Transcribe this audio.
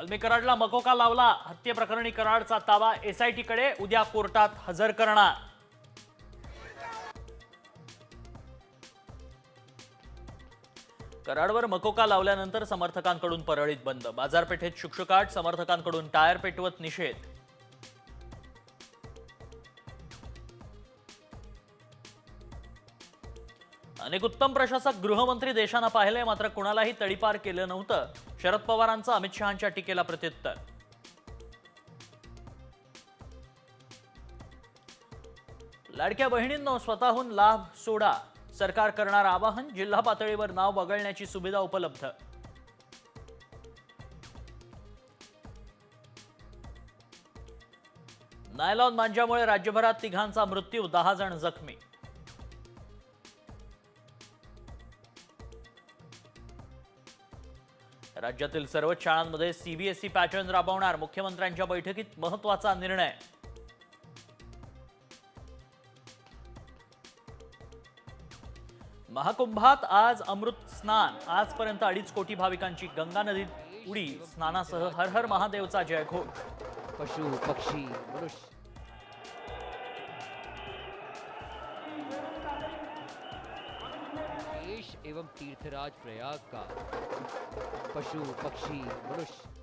वाल्मी कराडला मकोका लावला, हत्येप्रकरणी कराडचा ताबा एसआयटी कडे, उद्या कोर्टात हजर करणार. कराडवर मकोका लावल्यानंतर समर्थकांकडून परळीत बंद, बाजारपेठेत शुकशुकाट, समर्थकांकडून टायर पेटवत निषेध. अनेक उत्तम प्रशासक गृहमंत्री देशानं पाहिले, मात्र कुणालाही तडीपार केलं नव्हतं. शरद पवारांचं अमित शहांच्या टीकेला प्रत्युत्तर. लाडक्या बहिणींनो, स्वतःहून लाभ सोडा, सरकार करणार आवाहन, जिल्हा पातळीवर नाव वगळण्याची सुविधा उपलब्ध. नायलॉन मांजामुळे राज्यभरात तिघांचा मृत्यू, 10 जण जखमी. राज्यातील सर्वच शाळांमध्ये सीबीएसई पॅटर्न राबवणार, मुख्यमंत्र्यांच्या बैठकीत महत्त्वाचा निर्णय. महाकुंभात आज अमृत स्नान, आजपर्यंत 2.5 कोटी भाविकांची गंगा नदीत उडी, स्नानासह हर हर महादेवचा जयघोष. पशु पक्षी मनुष्य देश एवं तीर्थराज प्रयाग का पशु पक्षी मनुष्य